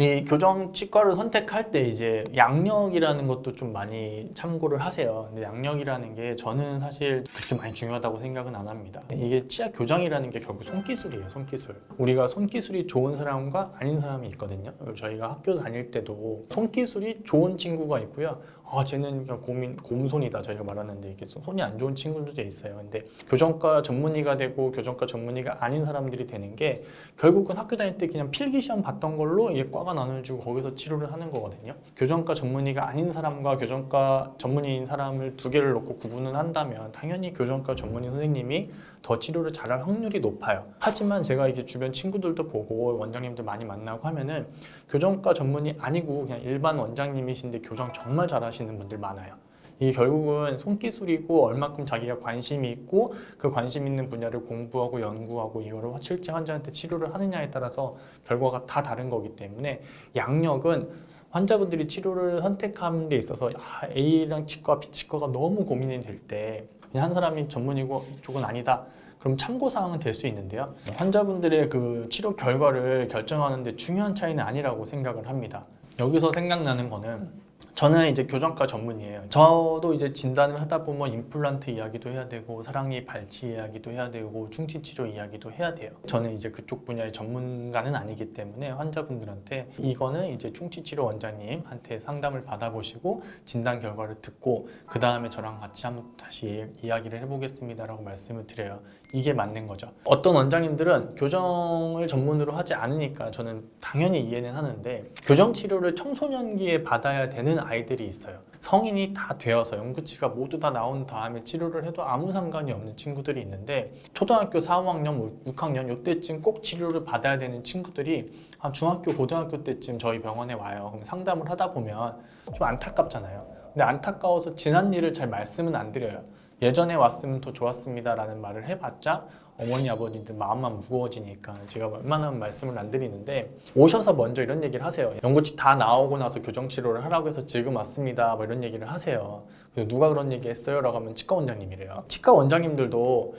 [SPEAKER 1] 이 교정 치과를 선택할 때 이제 양력이라는 것도 좀 많이 참고를 하세요. 근데 양력이라는 게 저는 사실 그렇게 많이 중요하다고 생각은 안 합니다. 이게 치아 교정이라는 게 결국 손기술이에요, 손기술. 우리가 손기술이 좋은 사람과 아닌 사람이 있거든요. 저희가 학교 다닐 때도 손기술이 좋은 친구가 있고요. 쟤는 그냥 곰손이다 저희가 말하는데 이게 손이 안 좋은 친구들도 있어요. 근데 교정과 전문의가 되고 교정과 전문의가 아닌 사람들이 되는 게 결국은 학교 다닐 때 그냥 필기 시험 봤던 걸로 이게 과가 나눠주고 거기서 치료를 하는 거거든요. 교정과 전문의가 아닌 사람과 교정과 전문의인 사람을 두 개를 놓고 구분을 한다면 당연히 교정과 전문의 선생님이 더 치료를 잘할 확률이 높아요. 하지만 제가 이게 주변 친구들도 보고 원장님들 많이 만나고 하면은 교정과 전문의 아니고 그냥 일반 원장님이신데 교정 정말 잘하시는 분들 많아요. 이게 결국은 손기술이고 얼마큼 자기가 관심이 있고 그 관심 있는 분야를 공부하고 연구하고 이거를 실제 환자한테 치료를 하느냐에 따라서 결과가 다 다른 거기 때문에 양력은 환자분들이 치료를 선택하는 데 있어서 A랑 치과, B 치과가 너무 고민이 될 때 한 사람이 전문이고 이쪽은 아니다. 그럼 참고사항은 될 수 있는데요. 환자분들의 그 치료 결과를 결정하는 데 중요한 차이는 아니라고 생각을 합니다. 여기서 생각나는 거는 저는 이제 교정과 전문이에요. 저도 이제 진단을 하다 보면 임플란트 이야기도 해야 되고 사랑니 발치 이야기도 해야 되고 충치 치료 이야기도 해야 돼요. 저는 이제 그쪽 분야의 전문가는 아니기 때문에 환자분들한테 이거는 이제 충치 치료 원장님한테 상담을 받아보시고 진단 결과를 듣고 그 다음에 저랑 같이 한번 다시 이야기를 해보겠습니다라고 말씀을 드려요. 이게 맞는 거죠. 어떤 원장님들은 교정을 전문으로 하지 않으니까 저는 당연히 이해는 하는데 교정 치료를 청소년기에 받아야 되는 아이들이 있어요. 성인이 다 되어서 연구치가 모두 다 나온 다음에 치료를 해도 아무 상관이 없는 친구들이 있는데 초등학교 4, 5학년, 6학년 이때쯤 꼭 치료를 받아야 되는 친구들이 한 중학교, 고등학교 때쯤 저희 병원에 와요. 그럼 상담을 하다 보면 좀 안타깝잖아요. 근데 안타까워서 지난 일을 잘 말씀은 안 드려요. 예전에 왔으면 더 좋았습니다 라는 말을 해봤자 어머니 아버지들 마음만 무거워지니까 제가 웬만하면 말씀을 안 드리는데 오셔서 먼저 이런 얘기를 하세요. 연구치 다 나오고 나서 교정치료를 하라고 해서 지금 왔습니다 뭐 이런 얘기를 하세요. 누가 그런 얘기 했어요? 라고 하면 치과 원장님이래요. 치과 원장님들도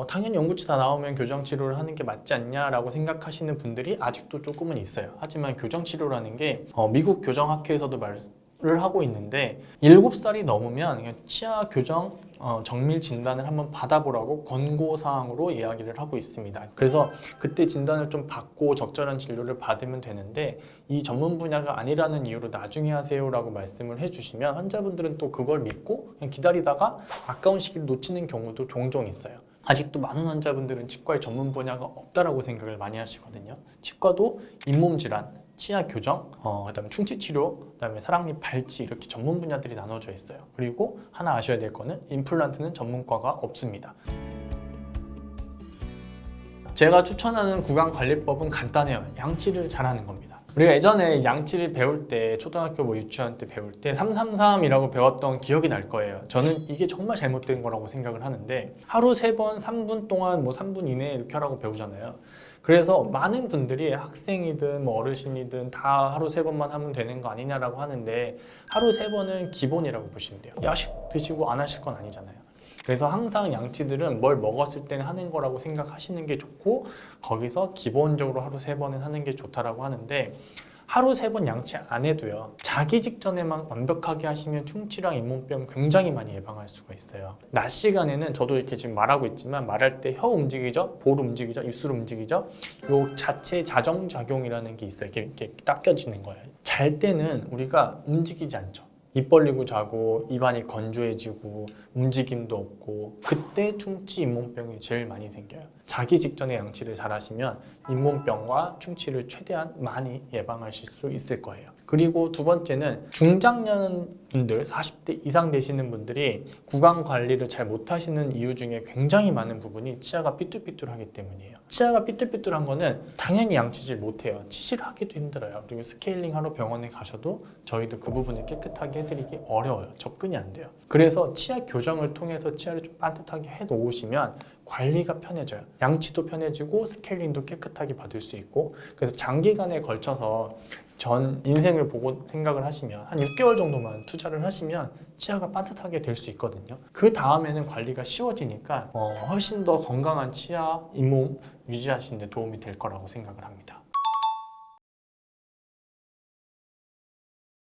[SPEAKER 1] 당연히 연구치 다 나오면 교정치료를 하는 게 맞지 않냐 라고 생각하시는 분들이 아직도 조금은 있어요. 하지만 교정치료라는 게 미국 교정학회에서도 말을 하고 있는데 7살이 넘으면 그냥 치아 교정 정밀 진단을 한번 받아보라고 권고사항으로 이야기를 하고 있습니다. 그래서 그때 진단을 좀 받고 적절한 진료를 받으면 되는데 이 전문 분야가 아니라는 이유로 나중에 하세요 라고 말씀을 해주시면 환자분들은 또 그걸 믿고 그냥 기다리다가 아까운 시기를 놓치는 경우도 종종 있어요. 아직도 많은 환자분들은 치과의 전문 분야가 없다라고 생각을 많이 하시거든요. 치과도 잇몸 질환, 치아 교정, 그다음에 충치 치료, 그다음에 사랑니 발치 이렇게 전문 분야들이 나눠져 있어요. 그리고 하나 아셔야 될 거는 임플란트는 전문과가 없습니다. 제가 추천하는 구강 관리법은 간단해요. 양치를 잘하는 겁니다. 우리가 예전에 양치를 배울 때 초등학교 뭐 유치원 때 배울 때 333이라고 배웠던 기억이 날 거예요. 저는 이게 정말 잘못된 거라고 생각을 하는데 하루 3번 3분 동안 뭐 3분 이내에 이렇게 하라고 배우잖아요. 그래서 많은 분들이 학생이든 뭐 어르신이든 다 하루 3번만 하면 되는 거 아니냐라고 하는데 하루 3번은 기본이라고 보시면 돼요. 야식 드시고 안 하실 건 아니잖아요. 그래서 항상 양치들은 뭘 먹었을 때는 하는 거라고 생각하시는 게 좋고 거기서 기본적으로 하루 3번은 하는 게 좋다라고 하는데 하루 3번 양치 안 해도요. 자기 직전에만 완벽하게 하시면 충치랑 잇몸병 굉장히 많이 예방할 수가 있어요. 낮 시간에는 저도 이렇게 지금 말하고 있지만 말할 때 혀 움직이죠? 볼 움직이죠? 입술 움직이죠? 요 자체 자정작용이라는 게 있어요. 이렇게 닦여지는 거예요. 잘 때는 우리가 움직이지 않죠. 입 벌리고 자고 입안이 건조해지고 움직임도 없고 그때 충치, 잇몸병이 제일 많이 생겨요. 자기 직전에 양치를 잘 하시면 잇몸병과 충치를 최대한 많이 예방하실 수 있을 거예요. 그리고 두 번째는 중장년 분들, 40대 이상 되시는 분들이 구강 관리를 잘 못하시는 이유 중에 굉장히 많은 부분이 치아가 삐뚤삐뚤하기 때문이에요. 치아가 삐뚤삐뚤한 거는 당연히 양치질 못해요. 치실하기도 힘들어요. 그리고 스케일링 하러 병원에 가셔도 저희도 그 부분을 깨끗하게 해드리기 어려워요. 접근이 안 돼요. 그래서 치아 교정을 통해서 치아를 좀 반듯하게 해놓으시면 관리가 편해져요. 양치도 편해지고 스케일링도 깨끗하게 받을 수 있고 그래서 장기간에 걸쳐서 전 인생을 보고 생각을 하시면 한 6개월 정도만 투자를 하시면 치아가 반듯하게 될 수 있거든요. 그 다음에는 관리가 쉬워지니까 훨씬 더 건강한 치아, 잇몸 유지하시는 데 도움이 될 거라고 생각을 합니다.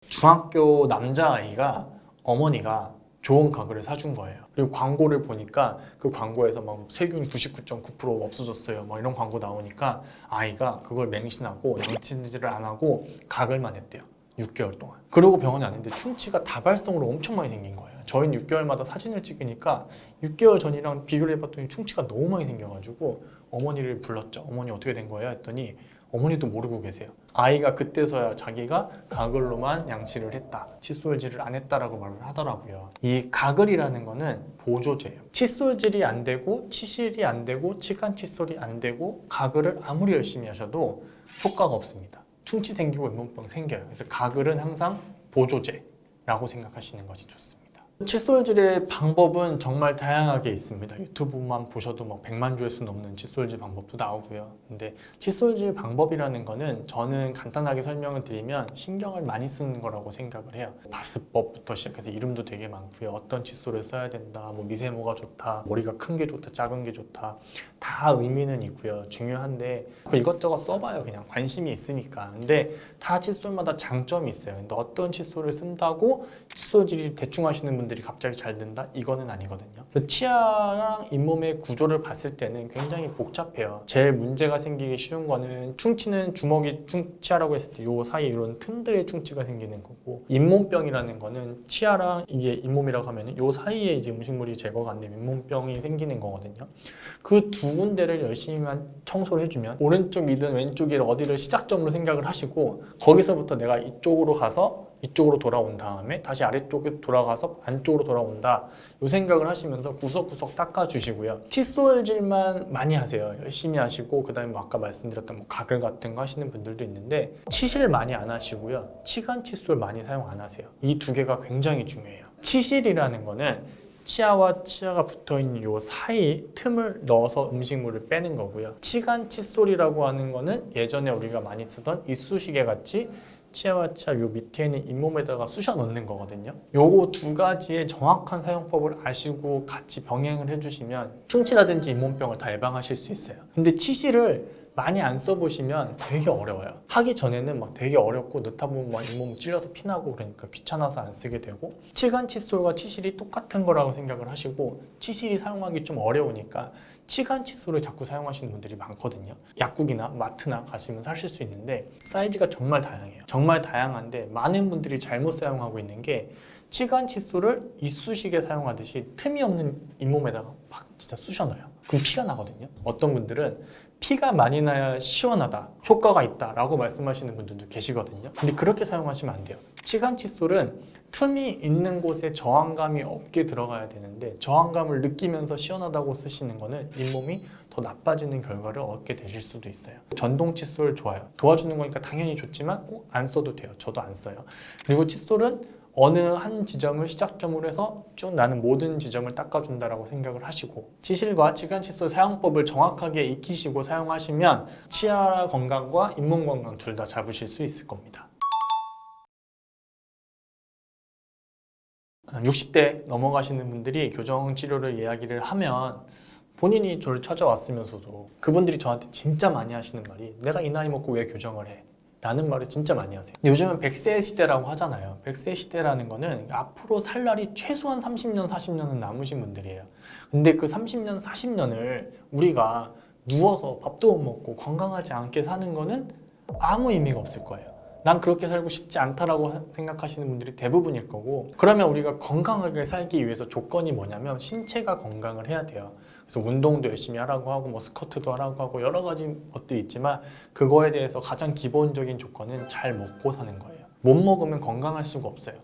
[SPEAKER 1] 중학교 남자아이가 어머니가 좋은 가글을 사준 거예요. 그리고 광고를 보니까 그 광고에서 막 세균 99.9% 없어졌어요. 막 이런 광고 나오니까 아이가 그걸 맹신하고 양치질을 안 하고 가글만 했대요. 6개월 동안. 그러고 병원에 왔는데 충치가 다발성으로 엄청 많이 생긴 거예요. 저희는 6개월마다 사진을 찍으니까 6개월 전이랑 비교를 해봤더니 충치가 너무 많이 생겨가지고 어머니를 불렀죠. 어머니 어떻게 된 거예요? 했더니 어머니도 모르고 계세요. 아이가 그때서야 자기가 가글로만 양치를 했다, 칫솔질을 안 했다라고 말을 하더라고요. 이 가글이라는 거는 보조제예요. 칫솔질이 안 되고 치실이 안 되고 치간 칫솔이 안 되고 가글을 아무리 열심히 하셔도 효과가 없습니다. 충치 생기고 잇몸병 생겨요. 그래서 가글은 항상 보조제라고 생각하시는 것이 좋습니다. 칫솔질의 방법은 정말 다양하게 있습니다. 유튜브만 보셔도 막 100만 조회수 넘는 칫솔질 방법도 나오고요. 근데 칫솔질 방법이라는 거는 저는 간단하게 설명을 드리면 신경을 많이 쓰는 거라고 생각을 해요. 바스법부터 시작해서 이름도 되게 많고요. 어떤 칫솔을 써야 된다, 뭐 미세모가 좋다, 머리가 큰 게 좋다, 작은 게 좋다, 다 의미는 있고요. 중요한데 이것저것 써봐요. 그냥 관심이 있으니까. 근데 다 칫솔마다 장점이 있어요. 근데 어떤 칫솔을 쓴다고 칫솔질이 대충 하시는 분들이 갑자기 잘 된다? 이거는 아니거든요. 그래서 치아랑 잇몸의 구조를 봤을 때는 굉장히 복잡해요. 제일 문제가 생기기 쉬운 거는 충치는 주먹이 치아라고 했을 때 요 사이에 이런 틈들의 충치가 생기는 거고 잇몸병이라는 거는 치아랑 이게 잇몸이라고 하면 요 사이에 이제 음식물이 제거가 안 되면 잇몸병이 생기는 거거든요. 그 두 군데를 열심히만 청소를 해주면 오른쪽이든 왼쪽이든 어디를 시작점으로 생각을 하시고 거기서부터 내가 이쪽으로 가서 이쪽으로 돌아온 다음에 다시 아래쪽에 돌아가서 안쪽으로 돌아온다 이 생각을 하시면서 구석구석 닦아주시고요. 칫솔질만 많이 하세요. 열심히 하시고 그 다음에 뭐 아까 말씀드렸던 뭐 가글 같은 거 하시는 분들도 있는데 치실 많이 안 하시고요. 치간 칫솔 많이 사용 안 하세요. 이 두 개가 굉장히 중요해요. 치실이라는 거는 치아와 치아가 붙어있는 요 사이 틈을 넣어서 음식물을 빼는 거고요. 치간 칫솔이라고 하는 거는 예전에 우리가 많이 쓰던 이쑤시개 같이 치아와 치아 요 밑에 있는 잇몸에다가 쑤셔 넣는 거거든요. 요거 두 가지의 정확한 사용법을 아시고 같이 병행을 해주시면 충치라든지 잇몸병을 다 예방하실 수 있어요. 근데 치실을 많이 안 써보시면 되게 어려워요. 하기 전에는 막 되게 어렵고 넣다 보면 막 잇몸 찔려서 피나고 그러니까 귀찮아서 안 쓰게 되고 치간 칫솔과 치실이 똑같은 거라고 생각을 하시고 치실이 사용하기 좀 어려우니까 치간 칫솔을 자꾸 사용하시는 분들이 많거든요. 약국이나 마트나 가시면 사실 수 있는데 사이즈가 정말 다양해요. 정말 다양한데 많은 분들이 잘못 사용하고 있는 게 치간 칫솔을 이쑤시개 사용하듯이 틈이 없는 잇몸에다가 막 진짜 쑤셔 넣어요. 그럼 피가 나거든요. 어떤 분들은 피가 많이 나야 시원하다, 효과가 있다 라고 말씀하시는 분들도 계시거든요. 근데 그렇게 사용하시면 안 돼요. 치간 칫솔은 틈이 있는 곳에 저항감이 없게 들어가야 되는데 저항감을 느끼면서 시원하다고 쓰시는 거는 잇몸이 더 나빠지는 결과를 얻게 되실 수도 있어요. 전동 칫솔 좋아요. 도와주는 거니까 당연히 좋지만 안 써도 돼요. 저도 안 써요. 그리고 칫솔은 어느 한 지점을 시작점으로 해서 쭉 나는 모든 지점을 닦아준다라고 생각을 하시고, 치실과 치간 칫솔 사용법을 정확하게 익히시고 사용하시면 치아 건강과 잇몸 건강 둘 다 잡으실 수 있을 겁니다. 60대 넘어가시는 분들이 교정 치료를 이야기를 하면 본인이 저를 찾아왔으면서도 그분들이 저한테 진짜 많이 하시는 말이 내가 이 나이 먹고 왜 교정을 해? 라는 말을 진짜 많이 하세요. 요즘은 100세 시대라고 하잖아요. 100세 시대라는 거는 앞으로 살 날이 최소한 30년, 40년은 남으신 분들이에요. 근데 그 30년, 40년을 우리가 누워서 밥도 못 먹고 건강하지 않게 사는 거는 아무 의미가 없을 거예요. 난 그렇게 살고 싶지 않다라고 생각하시는 분들이 대부분일 거고, 그러면 우리가 건강하게 살기 위해서 조건이 뭐냐면 신체가 건강을 해야 돼요. 그래서 운동도 열심히 하라고 하고 뭐 스쿼트도 하라고 하고 여러 가지 것들이 있지만 그거에 대해서 가장 기본적인 조건은 잘 먹고 사는 거예요. 못 먹으면 건강할 수가 없어요.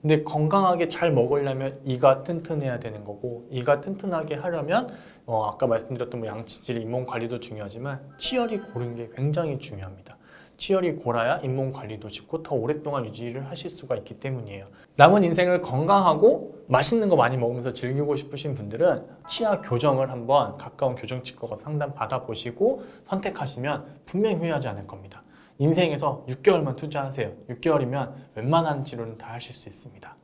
[SPEAKER 1] 근데 건강하게 잘 먹으려면 이가 튼튼해야 되는 거고, 이가 튼튼하게 하려면 아까 말씀드렸던 뭐 양치질, 잇몸 관리도 중요하지만 치열이 고른 게 굉장히 중요합니다. 치열이 골아야 잇몸 관리도 쉽고 더 오랫동안 유지를 하실 수가 있기 때문이에요. 남은 인생을 건강하고 맛있는 거 많이 먹으면서 즐기고 싶으신 분들은 치아 교정을 한번 가까운 교정치과 가서 상담 받아보시고 선택하시면 분명히 후회하지 않을 겁니다. 인생에서 6개월만 투자하세요. 6개월이면 웬만한 치료는 다 하실 수 있습니다.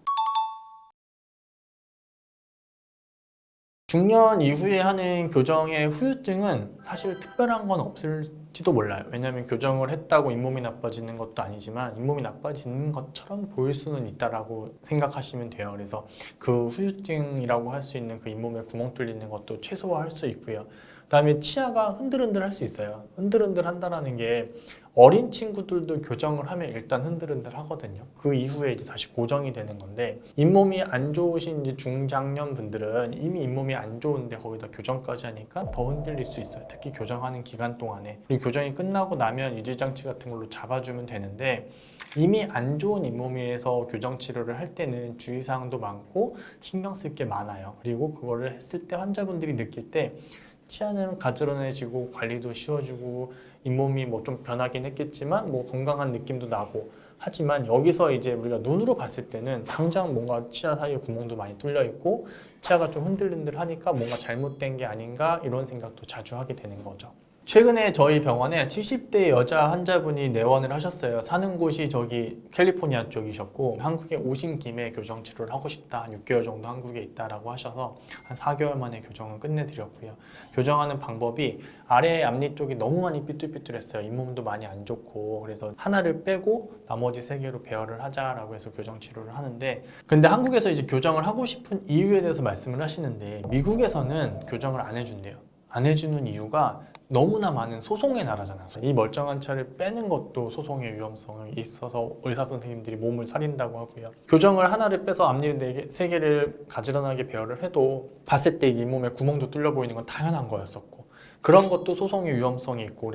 [SPEAKER 1] 중년 이후에 하는 교정의 후유증은 사실 특별한 건 없을지도 몰라요. 왜냐하면 교정을 했다고 잇몸이 나빠지는 것도 아니지만 잇몸이 나빠지는 것처럼 보일 수는 있다라고 생각하시면 돼요. 그래서 그 후유증이라고 할 수 있는 그 잇몸에 구멍 뚫리는 것도 최소화할 수 있고요. 그다음에 치아가 흔들흔들 할 수 있어요. 흔들흔들 한다는 게 어린 친구들도 교정을 하면 일단 흔들흔들 하거든요. 그 이후에 이제 다시 고정이 되는 건데, 잇몸이 안 좋으신 이제 중장년 분들은 이미 잇몸이 안 좋은데 거기다 교정까지 하니까 더 흔들릴 수 있어요. 특히 교정하는 기간 동안에. 그리고 교정이 끝나고 나면 유지장치 같은 걸로 잡아주면 되는데, 이미 안 좋은 잇몸에서 교정 치료를 할 때는 주의사항도 많고 신경 쓸 게 많아요. 그리고 그거를 했을 때 환자분들이 느낄 때 치아는 가지런해지고 관리도 쉬워지고 잇몸이 뭐 좀 변하긴 했겠지만 뭐 건강한 느낌도 나고, 하지만 여기서 이제 우리가 눈으로 봤을 때는 당장 뭔가 치아 사이에 구멍도 많이 뚫려 있고 치아가 좀 흔들흔들 하니까 뭔가 잘못된 게 아닌가 이런 생각도 자주 하게 되는 거죠. 최근에 저희 병원에 70대 여자 환자분이 내원을 하셨어요. 사는 곳이 저기 캘리포니아 쪽이셨고 한국에 오신 김에 교정 치료를 하고 싶다, 한 6개월 정도 한국에 있다라고 하셔서 한 4개월 만에 교정을 끝내드렸고요. 교정하는 방법이 아래 앞니 쪽이 너무 많이 삐뚤삐뚤했어요. 잇몸도 많이 안 좋고, 그래서 하나를 빼고 나머지 3개로 배열을 하자라고 해서 교정 치료를 하는데, 근데 한국에서 이제 교정을 하고 싶은 이유에 대해서 말씀을 하시는데 미국에서는 교정을 안 해준대요. 안 해주는 이유가 너무나 많은 소송의 나라잖아요. 이 멀쩡한 치아를 빼는 것도 소송의 위험성이 있어서 의사 선생님들이 몸을 사린다고 하고요. 교정을 하나를 빼서 앞니 3개를 가지런하게 배열을 해도 봤을 때 잇몸에 구멍도 뚫려 보이는 건 당연한 거였었고, 그런 것도 소송의 위험성이 있고,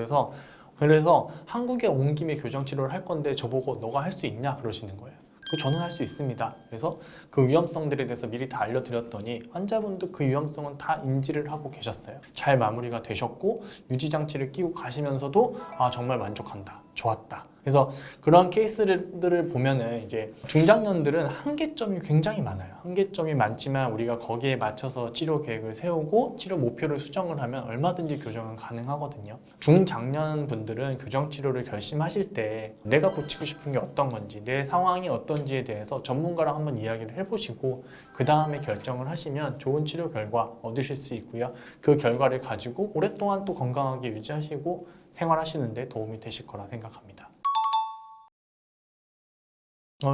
[SPEAKER 1] 그래서 한국에 온 김에 교정 치료를 할 건데 저보고 너가 할 수 있냐 그러시는 거예요. 저는 할 수 있습니다. 그래서 그 위험성들에 대해서 미리 다 알려드렸더니 환자분도 그 위험성은 다 인지를 하고 계셨어요. 잘 마무리가 되셨고 유지장치를 끼고 가시면서도 정말 만족한다, 좋았다. 그래서 그런 케이스들을 보면은 이제 중장년들은 한계점이 굉장히 많아요. 한계점이 많지만 우리가 거기에 맞춰서 치료 계획을 세우고 치료 목표를 수정을 하면 얼마든지 교정은 가능하거든요. 중장년 분들은 교정 치료를 결심하실 때 내가 고치고 싶은 게 어떤 건지, 내 상황이 어떤지에 대해서 전문가랑 한번 이야기를 해보시고 그 다음에 결정을 하시면 좋은 치료 결과 얻으실 수 있고요. 그 결과를 가지고 오랫동안 또 건강하게 유지하시고 생활하시는 데 도움이 되실 거라 생각합니다.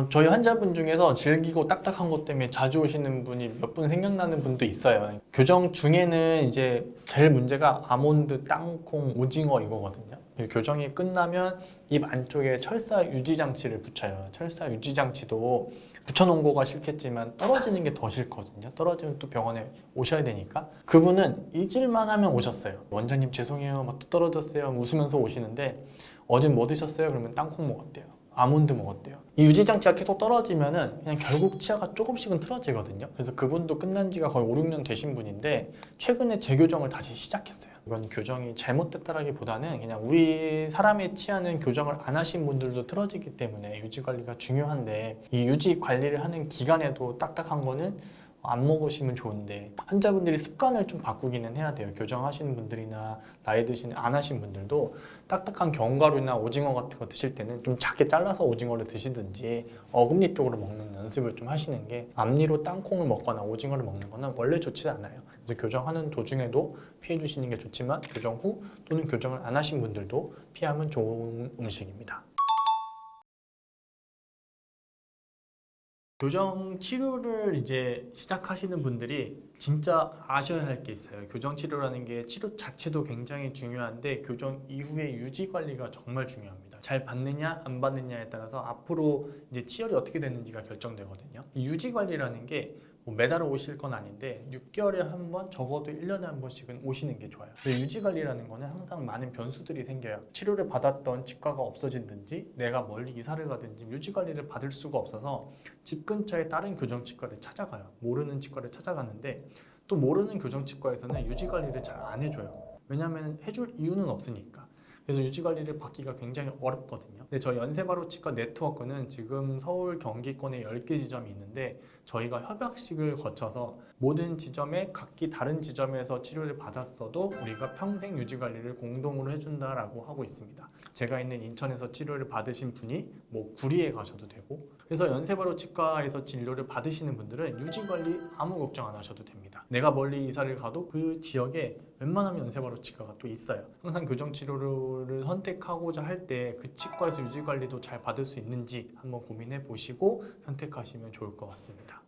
[SPEAKER 1] 저희 환자분 중에서 질기고 딱딱한 것 때문에 자주 오시는 분이 몇 분 생각나는 분도 있어요. 교정 중에는 이제 제일 문제가 아몬드, 땅콩, 오징어 이거거든요. 교정이 끝나면 입 안쪽에 철사 유지 장치를 붙여요. 철사 유지 장치도 붙여놓은 거가 싫겠지만 떨어지는 게 더 싫거든요. 떨어지면 또 병원에 오셔야 되니까. 그분은 잊을만 하면 오셨어요. 원장님 죄송해요, 막 또 떨어졌어요, 웃으면서 오시는데 어제 뭐 드셨어요? 그러면 땅콩 먹었대요, 아몬드 먹었대요. 이 유지장치가 계속 떨어지면은 그냥 결국 치아가 조금씩은 틀어지거든요. 그래서 그분도 끝난 지가 거의 5, 6년 되신 분인데 최근에 재교정을 다시 시작했어요. 이건 교정이 잘못됐다라기보다는 그냥 우리 사람의 치아는 교정을 안 하신 분들도 틀어지기 때문에 유지 관리가 중요한데, 이 유지 관리를 하는 기간에도 딱딱한 거는 안 먹으시면 좋은데, 환자분들이 습관을 좀 바꾸기는 해야 돼요. 교정하시는 분들이나 나이 드신 안 하신 분들도 딱딱한 견과류나 오징어 같은 거 드실 때는 좀 작게 잘라서 오징어를 드시든지 어금니 쪽으로 먹는 연습을 좀 하시는 게, 앞니로 땅콩을 먹거나 오징어를 먹는 거는 원래 좋지 않아요. 그래서 교정하는 도중에도 피해 주시는 게 좋지만 교정 후 또는 교정을 안 하신 분들도 피하면 좋은 음식입니다. 교정 치료를 이제 시작하시는 분들이 진짜 아셔야 할 게 있어요. 교정 치료라는 게 치료 자체도 굉장히 중요한데 교정 이후의 유지 관리가 정말 중요합니다. 잘 받느냐 안 받느냐에 따라서 앞으로 이제 치열이 어떻게 되는지가 결정되거든요. 이 유지 관리라는 게 뭐 매달 오실 건 아닌데 6개월에 한 번, 적어도 1년에 한 번씩은 오시는 게 좋아요. 유지 관리라는 거는 항상 많은 변수들이 생겨요. 치료를 받았던 치과가 없어진든지 내가 멀리 이사를 가든지 유지 관리를 받을 수가 없어서 집 근처에 다른 교정치과를 찾아가요. 모르는 치과를 찾아가는데 또 모르는 교정치과에서는 유지 관리를 잘 안 해줘요. 왜냐하면 해줄 이유는 없으니까. 그래서 유지 관리를 받기가 굉장히 어렵거든요. 근데 저희 연세바로치과 네트워크는 지금 서울 경기권에 10개 지점이 있는데 저희가 협약식을 거쳐서 모든 지점에 각기 다른 지점에서 치료를 받았어도 우리가 평생 유지 관리를 공동으로 해준다라고 하고 있습니다. 제가 있는 인천에서 치료를 받으신 분이 뭐 구리에 가셔도 되고, 그래서 연세바로치과에서 진료를 받으시는 분들은 유지 관리 아무 걱정 안 하셔도 됩니다. 내가 멀리 이사를 가도 그 지역에 웬만하면 연세바로치과가 또 있어요. 항상 교정 치료를 선택하고자 할 때 그 치과에서 유지 관리도 잘 받을 수 있는지 한번 고민해 보시고 선택하시면 좋을 것 같습니다.